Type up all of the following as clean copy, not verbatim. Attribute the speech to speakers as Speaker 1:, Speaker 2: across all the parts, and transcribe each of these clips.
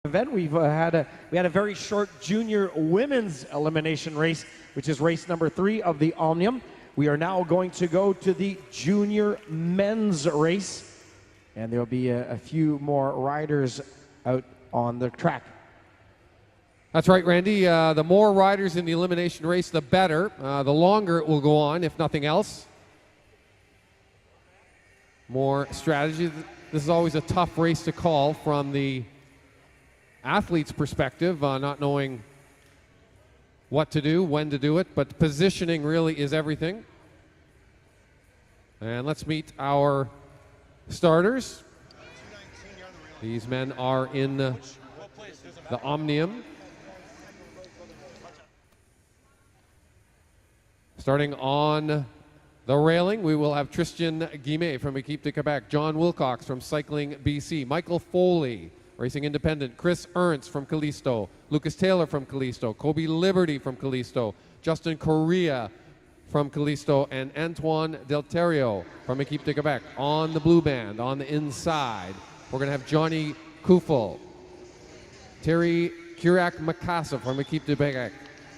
Speaker 1: event. We had a very short junior women's elimination race, which is race number 3 of the Omnium. We are now going to go to the junior men's race, and there'll be a few more riders out on the track.
Speaker 2: That's right, Randy. The more riders in the elimination race, the better. The longer it will go on, if nothing else. More strategy. This is always a tough race to call from the athlete's perspective, not knowing what to do, when to do it, but positioning really is everything. And let's meet our starters. These men are in the Omnium. Starting on the railing, we will have Tristan Guillemette from Équipe de Quebec, John WILLCOX from Cycling BC, Michael Foley, Racing Independent, Chris Ernst from Callisto, Lucas Taylor from Callisto, Kobe Liberty from Callisto, Justin Correa from Callisto, and Antoine DALTERIO from Équipe de Quebec. On the blue band, on the inside, we're going to have Johnny Kufel, Terry Kurak-Makasa from Équipe de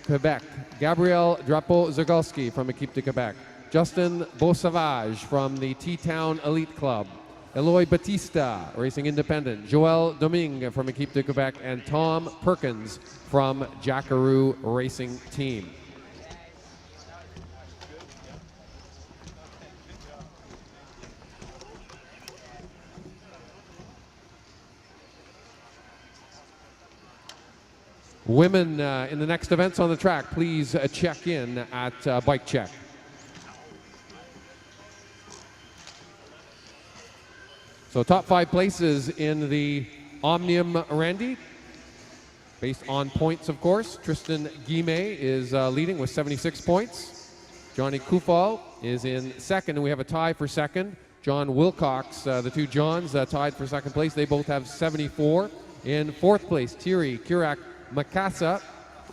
Speaker 2: Quebec, Gabriel Drapeau-Zagolski from Équipe de Quebec, Justin BUTSAVAGE from the T-Town Elite Club, Eloy Batista, Racing Independent, Joel Domingue from Équipe de Quebec, and Tom PERKINS from Jackaroo Racing Team. Women in the next events on the track, please check in at Bike Check. So top 5 places in the Omnium, Randy, based on points, of course. Tristan Guillemette is leading with 76 points. Johnny Kufel is in second, and we have a tie for second. John WILLCOX, the two Johns tied for second place. They both have 74. In fourth place, Terry Kurak-Makasa,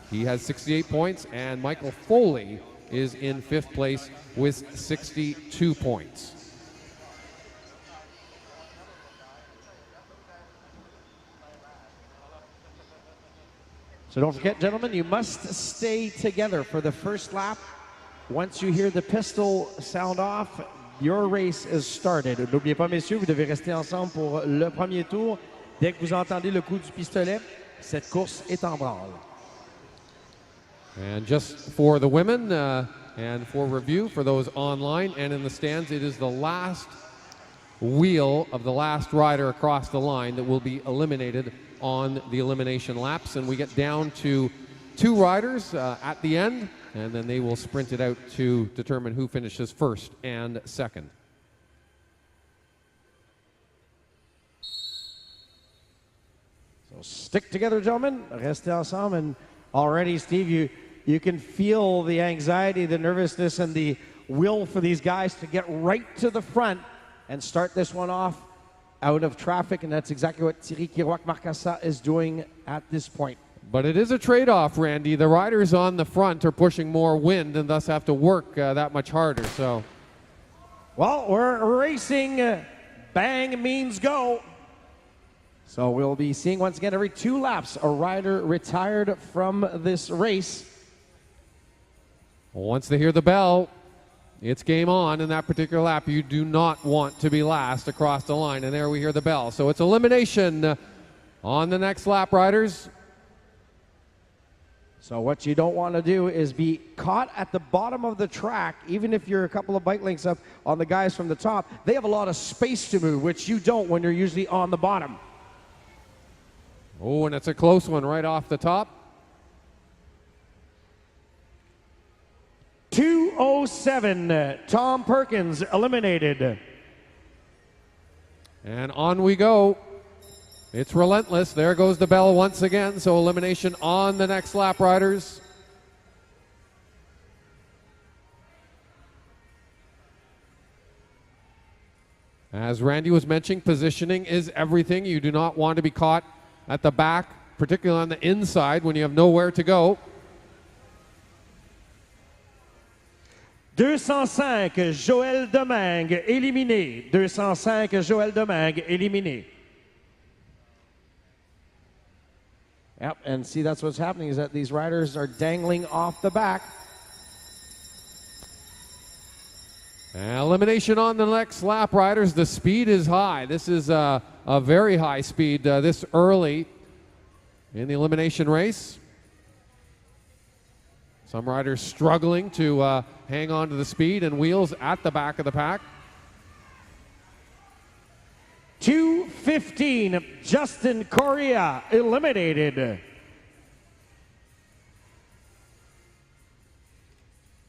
Speaker 2: he has 68 points, and Michael Foley is in fifth place with 62 points.
Speaker 1: So don't forget, gentlemen, you must stay together for the first lap. Once you hear the pistol sound off, your race is started. N'oubliez pas, messieurs, vous devez rester ensemble pour le premier tour. Dès que vous entendez le coup du pistolet, cette course est en branle.
Speaker 2: And just for the women, and for review, for those online and in the stands, it is the last wheel of the last rider across the line that will be eliminated on the elimination laps, and we get down to 2 riders at the end, and then they will sprint it out to determine who finishes first and second.
Speaker 1: So stick together, gentlemen. Restez ensemble. And already, Steve, you can feel the anxiety, the nervousness, and the will for these guys to get right to the front and start this one off out of traffic, and that's exactly what Terry Kurak-Makasa is doing at this point.
Speaker 2: But it is a trade-off, Randy. The riders on the front are pushing more wind and thus have to work that much harder. So,
Speaker 1: well, we're racing. Bang means go. So we'll be seeing once again every 2 laps a rider retired from this race.
Speaker 2: Once they hear the bell, it's game on in that particular lap. You do not want to be last across the line. And there we hear the bell. So it's elimination on the next lap, riders.
Speaker 1: So what you don't want to do is be caught at the bottom of the track, even if you're a couple of bike lengths up on the guys from the top. They have a lot of space to move, which you don't when you're usually on the bottom.
Speaker 2: Oh, and it's a close one right off the top.
Speaker 1: 2:07, Tom PERKINS eliminated.
Speaker 2: And on we go. It's relentless. There goes the bell once again. So elimination on the next lap, riders. As Randy was mentioning, positioning is everything. You do not want to be caught at the back, particularly on the inside when you have nowhere to go.
Speaker 1: 205, Joel Domingue éliminé. 205, Joel Domingue éliminé. Yep, and see, that's what's happening, is that these riders are dangling off the back.
Speaker 2: Elimination on the next lap, riders. The speed is high. This is a very high speed this early in the elimination race. Some riders struggling to hang on to the speed, and Wheels at the back of the pack.
Speaker 1: 2:15, Justin Correa eliminated.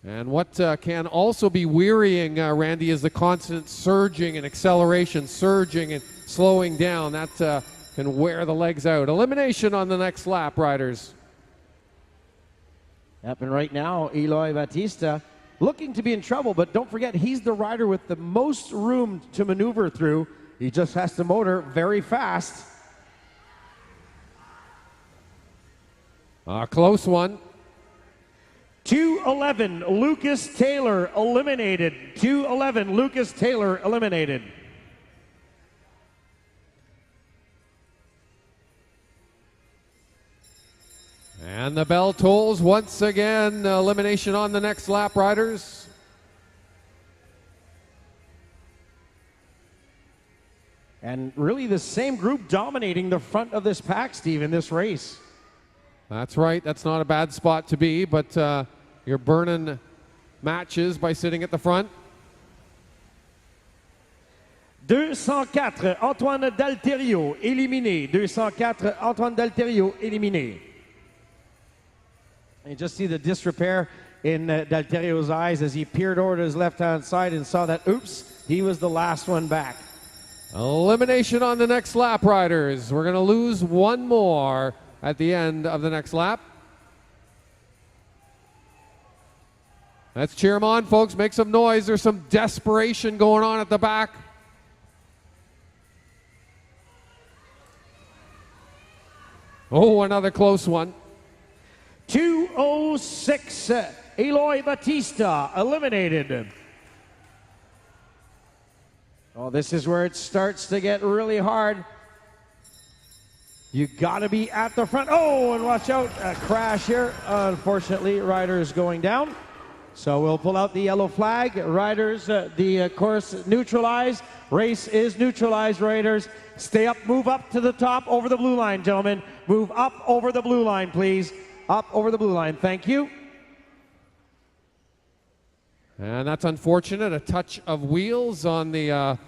Speaker 2: And what can also be wearying, Randy, is the constant surging and acceleration, surging and slowing down. That can wear the legs out. Elimination on the next lap, riders.
Speaker 1: Yep, and right now, Eloy Batista looking to be in trouble, but don't forget, he's the rider with the most room to maneuver through. He just has to motor very fast.
Speaker 2: A close one.
Speaker 1: 2:11, Lucas Taylor eliminated. 2:11, Lucas Taylor eliminated.
Speaker 2: And the bell tolls once again. Elimination on the next lap, riders.
Speaker 1: And really the same group dominating the front of this pack, Steve, in this race.
Speaker 2: That's right. That's not a bad spot to be, but you're burning matches by sitting at the front.
Speaker 1: 204, Antoine Dalterio éliminé. 204, Antoine Dalterio éliminé. You just see the disrepair in Dalterio's eyes as he peered over to his left-hand side and saw that, oops, he was the last one back.
Speaker 2: Elimination on the next lap, riders. We're going to lose one more at the end of the next lap. Let's cheer them on, folks. Make some noise. There's some desperation going on at the back. Oh, another close one.
Speaker 1: 2:06, Eloy Batista eliminated. Oh, this is where it starts to get really hard. You got to be at the front. Oh, and watch out, a crash here. Unfortunately, riders going down. So we'll pull out the yellow flag. Riders, the course neutralized. Race is neutralized, riders. Stay up, move up to the top over the blue line, gentlemen. Move up over the blue line, please. Up over the blue line, thank you.
Speaker 2: And that's unfortunate. A touch of wheels on the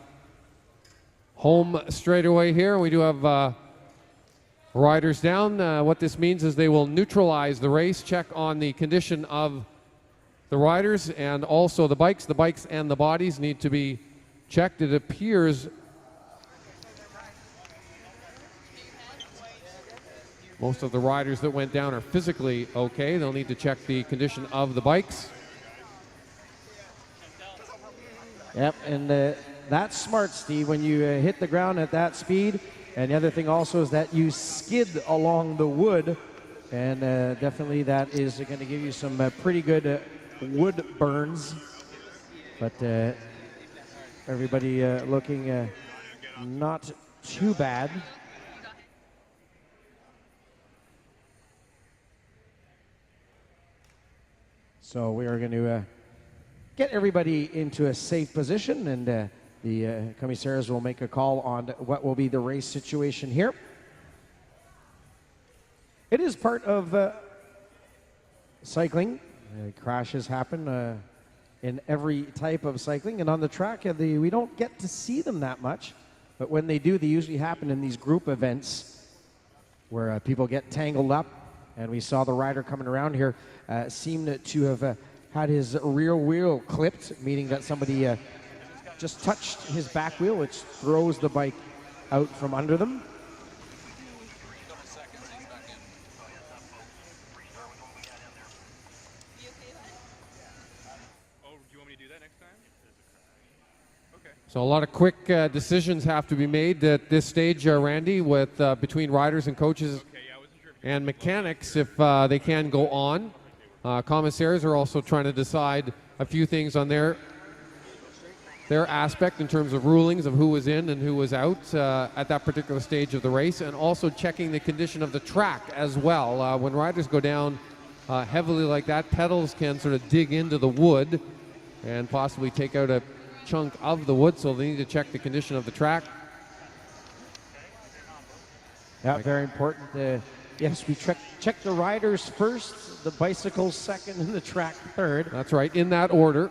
Speaker 2: home straightaway here. We do have riders down. What this means is they will neutralize the race, check on the condition of the riders and also the bikes. The bikes and the bodies need to be checked. It appears most of the riders that went down are physically okay. They'll need to check the condition of the bikes.
Speaker 1: Yep, and that's smart, Steve, when you hit the ground at that speed. And the other thing also is that you skid along the wood, and definitely that is going to give you some pretty good wood burns. But everybody looking not too bad. So we are going to get everybody into a safe position, and the commissaires will make a call on what will be the race situation here. It is part of cycling. Crashes happen in every type of cycling, and on the track, we don't get to see them that much, but when they do, they usually happen in these group events where people get tangled up. And we saw the rider coming around here seemed to have had his rear wheel clipped, meaning that somebody just touched his back wheel, which throws the bike out from under them.
Speaker 2: So a lot of quick decisions have to be made at this stage, Randy, with between riders and coaches and mechanics if they can go on. Commissaires are also trying to decide a few things on their their aspect in terms of rulings of who was in and who was out at that particular stage of the race, and also checking the condition of the track as well. When riders go down heavily like that, pedals can sort of dig into the wood and possibly take out a chunk of the wood, so they need to check the condition of the track.
Speaker 1: Yeah, very important. Yes, we check the riders first, the bicycles second, and the track third.
Speaker 2: That's right, in that order.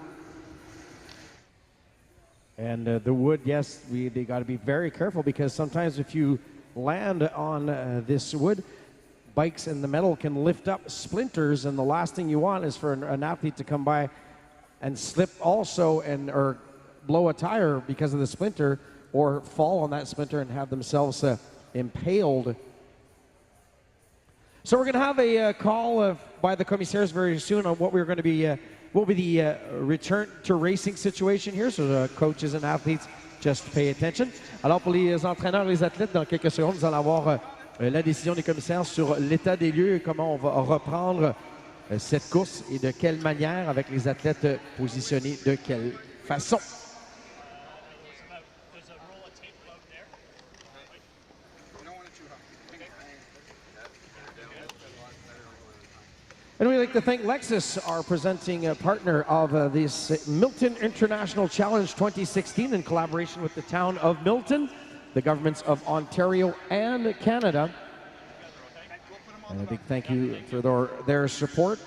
Speaker 1: And the wood, yes, they got to be very careful, because sometimes if you land on this wood, bikes and the metal can lift up splinters, and the last thing you want is for an athlete to come by and slip also or blow a tire because of the splinter, or fall on that splinter and have themselves impaled. So we're going to have a call by the commissaires very soon on what we're going to be, what will be the return to racing situation here. So the coaches and athletes, just pay attention. Alors pour les entraîneurs et les athlètes, dans quelques secondes, nous allons avoir la décision des commissaires sur l'état des lieux et comment on va reprendre cette course et de quelle manière, avec les athlètes positionnés de quelle façon. And we'd like to thank Lexus, our presenting partner of this Milton International Challenge 2016, in collaboration with the town of Milton, the governments of Ontario and Canada. And a big thank you for their support.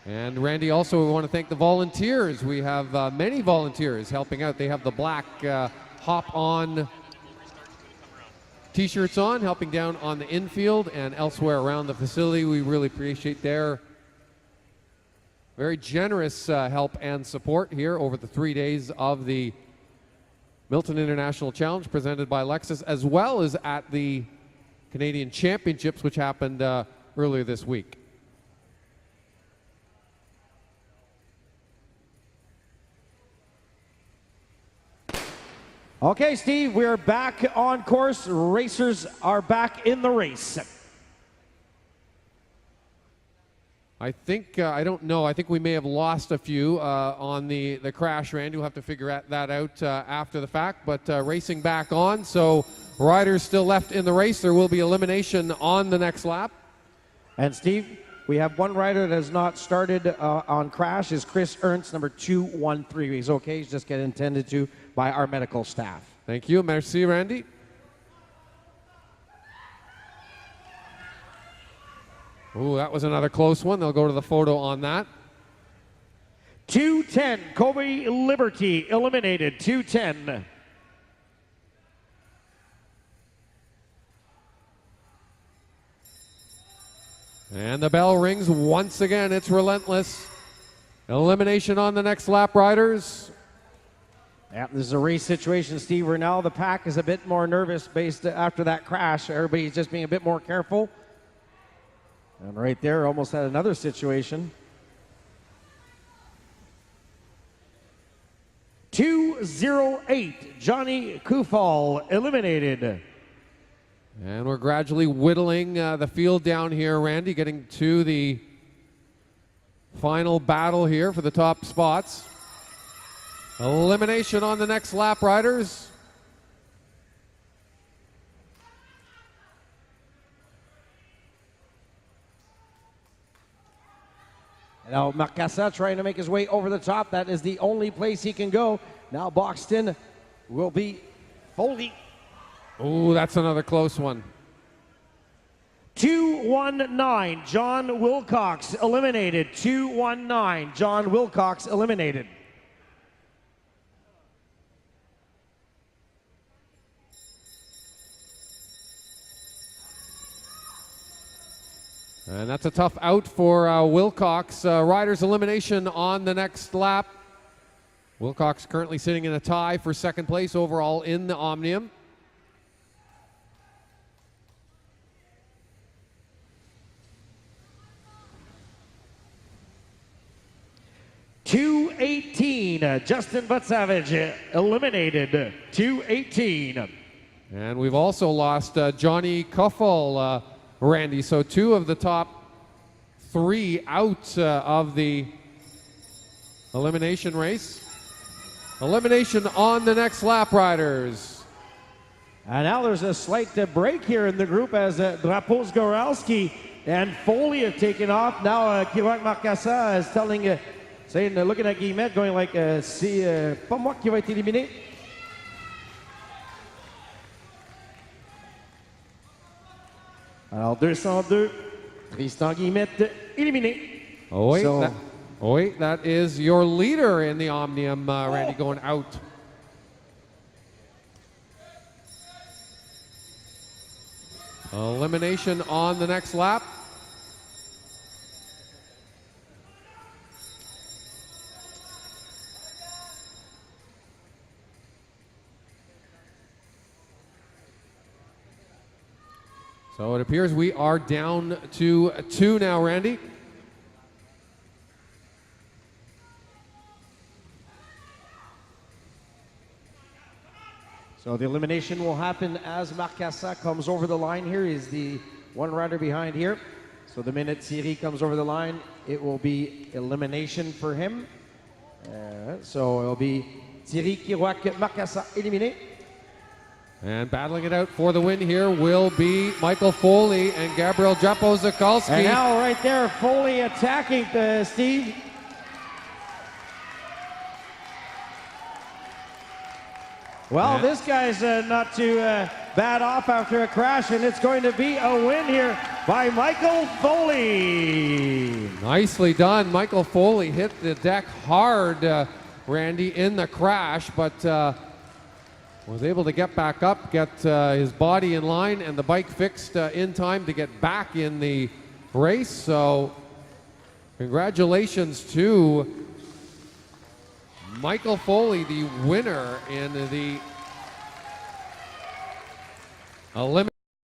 Speaker 2: And Randy, also we want to thank the volunteers. We have many volunteers helping out. They have the black Hop On T-shirts on, helping down on the infield and elsewhere around the facility. We really appreciate their very generous help and support here over the 3 days of the Milton International Challenge presented by Lexus, as well as at the Canadian Championships, which happened earlier this week.
Speaker 1: Okay, Steve, we're back on course. Racers are back in the race.
Speaker 2: I think, I don't know, I think we may have lost a few on the crash, Randy. We'll have to figure that out after the fact, but racing back on. So riders still left in the race. There will be elimination on the next lap.
Speaker 1: And Steve, we have one rider that has not started on crash, is Chris Ernst, number 213. He's okay, he's just getting attended to by our medical staff.
Speaker 2: Thank you. Merci, Randy. Ooh, that was another close one. They'll go to the photo on that.
Speaker 1: 210, Kobe Liberty eliminated, 210.
Speaker 2: And the bell rings once again. It's relentless. Elimination on the next lap, riders.
Speaker 1: Yeah, this is a race situation, Steve, where now the pack is a bit more nervous based after that crash. Everybody's just being a bit more careful. And right there, almost had another situation. 208, Johnny Kufal eliminated.
Speaker 2: And we're gradually whittling the field down here, Randy, getting to the final battle here for the top spots. Elimination on the next lap, riders.
Speaker 1: Now Marcassa trying to make his way over the top. That is the only place he can go. Now boxed in will be Foley.
Speaker 2: Oh, that's another close one.
Speaker 1: 219, John WILLCOX eliminated. 219, John WILLCOX eliminated.
Speaker 2: And that's a tough out for WILLCOX. Riders elimination on the next lap. WILLCOX currently sitting in a tie for second place overall in the Omnium.
Speaker 1: .218, Justin BUTSAVAGE eliminated. 218.
Speaker 2: And we've also lost Johnny Kuffel, Randy. So two of the top three out of the Elimination race. Elimination on the next lap, riders.
Speaker 1: And now there's a slight break here in the group as Drapos Goralski and Foley have taken off. Now Kirak Marcassa is telling, saying, looking at Guillemette, going like, c'est pas moi qui va être éliminé. Alors 202, Tristan Guillemette éliminé.
Speaker 2: Oh wait, that is your leader in the Omnium, Randy, going out. Elimination on the next lap. So it appears we are down to 2 now, Randy.
Speaker 1: So the elimination will happen as Marcassa comes over the line here. He's the one rider behind here. So the minute Thierry comes over the line, it will be elimination for him. So it'll be Thierry Kirouac, Marcassa éliminé.
Speaker 2: And battling it out for the win here will be Michael Foley and Gabriel Japo-Zakalski.
Speaker 1: And now right there, Foley attacking Steve. Well, this guy's not too bad off after a crash, and it's going to be a win here by Michael Foley.
Speaker 2: Nicely done. Michael Foley hit the deck hard, Randy, in the crash, but was able to get back up, get his body in line, and the bike fixed in time to get back in the race. So congratulations to Michael Foley, the winner in the elimination.